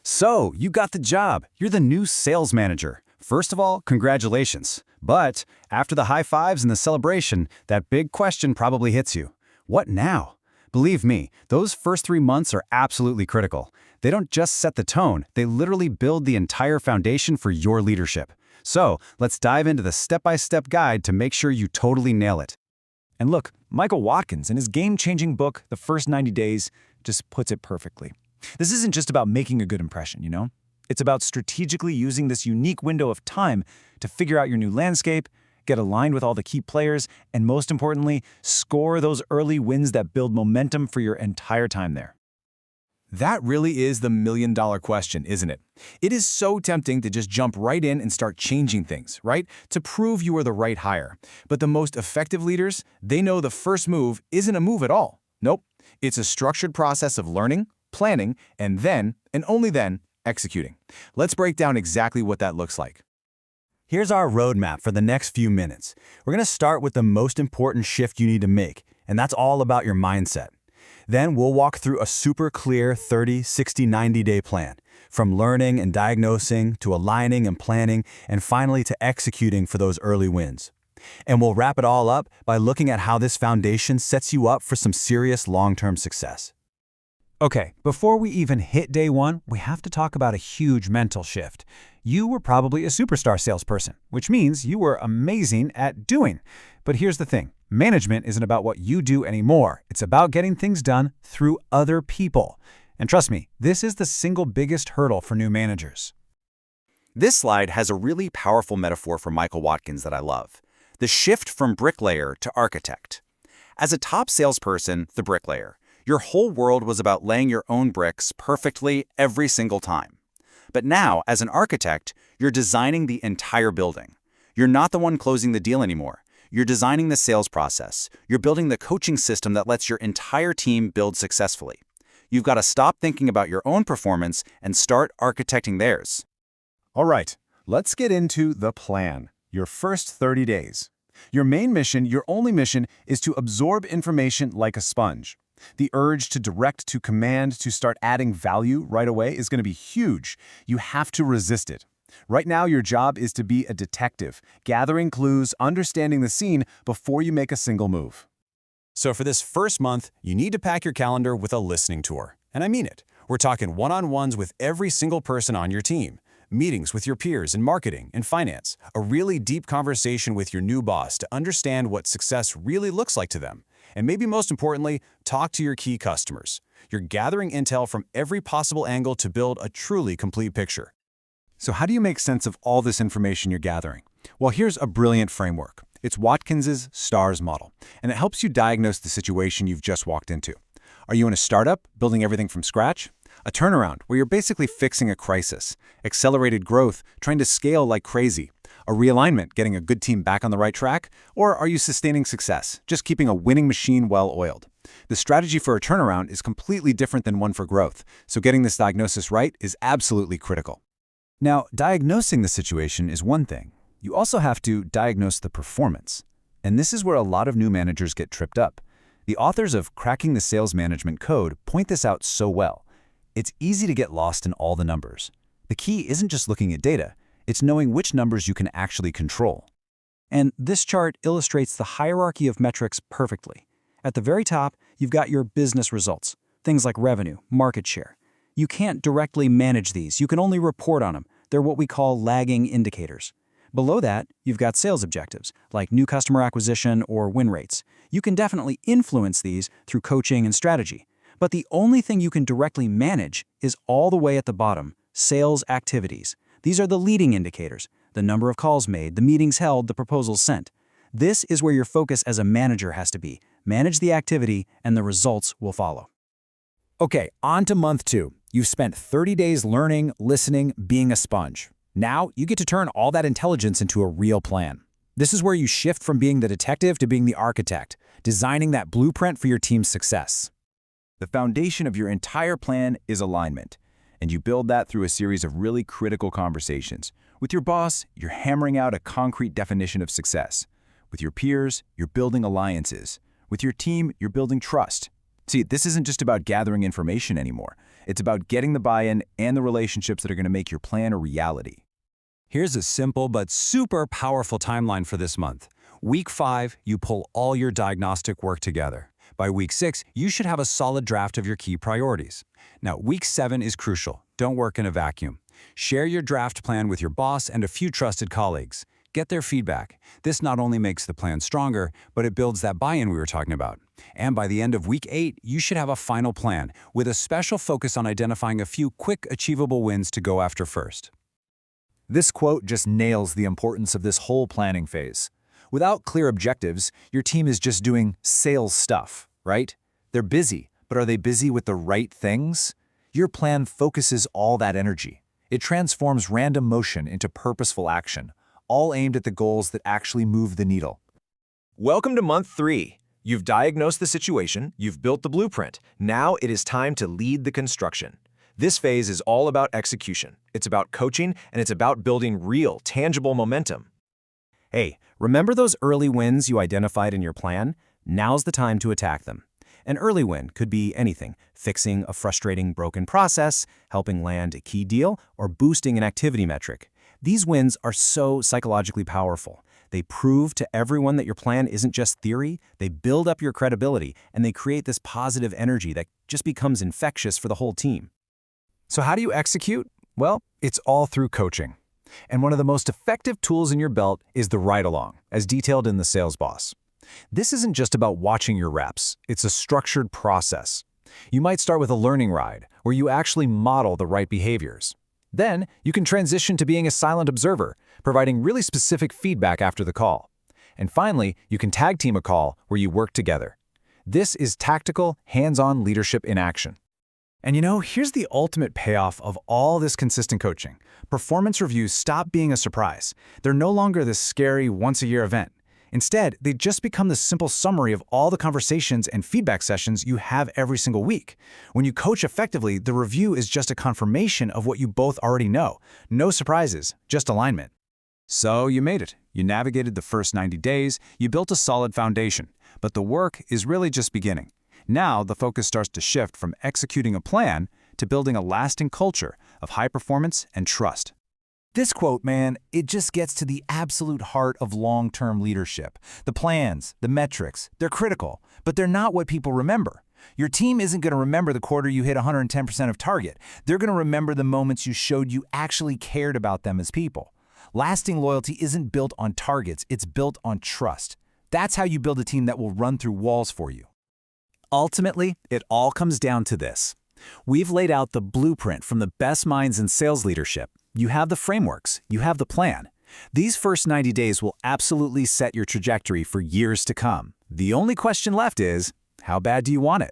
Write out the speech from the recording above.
So, you got the job. You're the new sales manager. First of all, congratulations. But after the high fives and the celebration, that big question probably hits you. What now? Believe me, those first 3 months are absolutely critical. They don't just set the tone, they literally build the entire foundation for your leadership. So, let's dive into the step-by-step guide to make sure you totally nail it. And look, Michael Watkins, in his game-changing book, The First 90 Days, just puts it perfectly. This isn't just about making a good impression, you know? It's about strategically using this unique window of time to figure out your new landscape, get aligned with all the key players, and most importantly, score those early wins that build momentum for your entire time there. That really is the million-dollar question, isn't it? It is so tempting to just jump right in and start changing things, right? To prove you are the right hire. But the most effective leaders, they know the first move isn't a move at all. Nope. It's a structured process of learning, planning, and then, and only then, executing. Let's break down exactly what that looks like. Here's our roadmap for the next few minutes. We're going to start with the most important shift you need to make, and that's all about your mindset. Then we'll walk through a super clear 30, 60, 90-day plan, from learning and diagnosing to aligning and planning, and finally to executing for those early wins. And we'll wrap it all up by looking at how this foundation sets you up for some serious long-term success. Okay, before we even hit day one, we have to talk about a huge mental shift. You were probably a superstar salesperson, which means you were amazing at doing. But here's the thing. Management isn't about what you do anymore. It's about getting things done through other people. And trust me, this is the single biggest hurdle for new managers. This slide has a really powerful metaphor from Michael Watkins that I love. The shift from bricklayer to architect. As a top salesperson, the bricklayer, your whole world was about laying your own bricks perfectly every single time. But now, as an architect, you're designing the entire building. You're not the one closing the deal anymore. You're designing the sales process. You're building the coaching system that lets your entire team build successfully. You've got to stop thinking about your own performance and start architecting theirs. All right, let's get into the plan. Your first 30 days. Your main mission, your only mission, is to absorb information like a sponge. The urge to direct, to command, to start adding value right away is going to be huge. You have to resist it. Right now, your job is to be a detective, gathering clues, understanding the scene before you make a single move. So for this first month, you need to pack your calendar with a listening tour. And I mean it. We're talking one-on-ones with every single person on your team, meetings with your peers in marketing and finance, a really deep conversation with your new boss to understand what success really looks like to them. And maybe most importantly, talk to your key customers. You're gathering intel from every possible angle to build a truly complete picture. So how do you make sense of all this information you're gathering? Well, here's a brilliant framework. It's Watkins's STARS model, and it helps you diagnose the situation you've just walked into. Are you in a startup, building everything from scratch? A turnaround, where you're basically fixing a crisis. Accelerated growth, trying to scale like crazy. A realignment, getting a good team back on the right track? Or are you sustaining success, just keeping a winning machine well-oiled? The strategy for a turnaround is completely different than one for growth, so getting this diagnosis right is absolutely critical. Now, diagnosing the situation is one thing. You also have to diagnose the performance. And this is where a lot of new managers get tripped up. The authors of Cracking the Sales Management Code point this out so well. It's easy to get lost in all the numbers. The key isn't just looking at data, it's knowing which numbers you can actually control. And this chart illustrates the hierarchy of metrics perfectly. At the very top, you've got your business results, things like revenue, market share. You can't directly manage these, you can only report on them. They're what we call lagging indicators. Below that, you've got sales objectives, like new customer acquisition or win rates. You can definitely influence these through coaching and strategy. But the only thing you can directly manage is all the way at the bottom, sales activities. These are the leading indicators, the number of calls made, the meetings held, the proposals sent. This is where your focus as a manager has to be. Manage the activity, and the results will follow. Okay, on to month 2. You've spent 30 days learning, listening, being a sponge. Now, you get to turn all that intelligence into a real plan. This is where you shift from being the detective to being the architect, designing that blueprint for your team's success. The foundation of your entire plan is alignment, and you build that through a series of really critical conversations. With your boss, you're hammering out a concrete definition of success. With your peers, you're building alliances. With your team, you're building trust. See, this isn't just about gathering information anymore. It's about getting the buy-in and the relationships that are going to make your plan a reality. Here's a simple but super powerful timeline for this month. Week 5, you pull all your diagnostic work together. By week 6, you should have a solid draft of your key priorities. Now, week 7 is crucial. Don't work in a vacuum. Share your draft plan with your boss and a few trusted colleagues. Get their feedback. This not only makes the plan stronger, but it builds that buy-in we were talking about. And by the end of week 8, you should have a final plan with a special focus on identifying a few quick, achievable wins to go after first. This quote just nails the importance of this whole planning phase. Without clear objectives, your team is just doing sales stuff, right? They're busy, but are they busy with the right things? Your plan focuses all that energy. It transforms random motion into purposeful action, all aimed at the goals that actually move the needle. Welcome to month 3. You've diagnosed the situation, you've built the blueprint. Now it is time to lead the construction. This phase is all about execution. It's about coaching, and it's about building real, tangible momentum. Hey, remember those early wins you identified in your plan? Now's the time to attack them. An early win could be anything: fixing a frustrating, broken process, helping land a key deal, or boosting an activity metric. These wins are so psychologically powerful. They prove to everyone that your plan isn't just theory, they build up your credibility, and they create this positive energy that just becomes infectious for the whole team. So how do you execute? Well, it's all through coaching. And one of the most effective tools in your belt is the ride-along, as detailed in the Sales Boss. This isn't just about watching your reps, it's a structured process. You might start with a learning ride, where you actually model the right behaviors. Then, you can transition to being a silent observer, providing really specific feedback after the call. And finally, you can tag team a call where you work together. This is tactical, hands-on leadership in action. And here's the ultimate payoff of all this consistent coaching. Performance reviews stop being a surprise. They're no longer this scary once-a-year event. Instead, they just become the simple summary of all the conversations and feedback sessions you have every single week. When you coach effectively, the review is just a confirmation of what you both already know. No surprises, just alignment. So you made it. You navigated the first 90 days, you built a solid foundation. But the work is really just beginning. Now, the focus starts to shift from executing a plan to building a lasting culture of high performance and trust. This quote, man, it just gets to the absolute heart of long-term leadership. The plans, the metrics, they're critical, but they're not what people remember. Your team isn't going to remember the quarter you hit 110% of target. They're going to remember the moments you showed you actually cared about them as people. Lasting loyalty isn't built on targets, it's built on trust. That's how you build a team that will run through walls for you. Ultimately, it all comes down to this. We've laid out the blueprint from the best minds in sales leadership. You have the frameworks, you have the plan. These first 90 days will absolutely set your trajectory for years to come. The only question left is, how bad do you want it?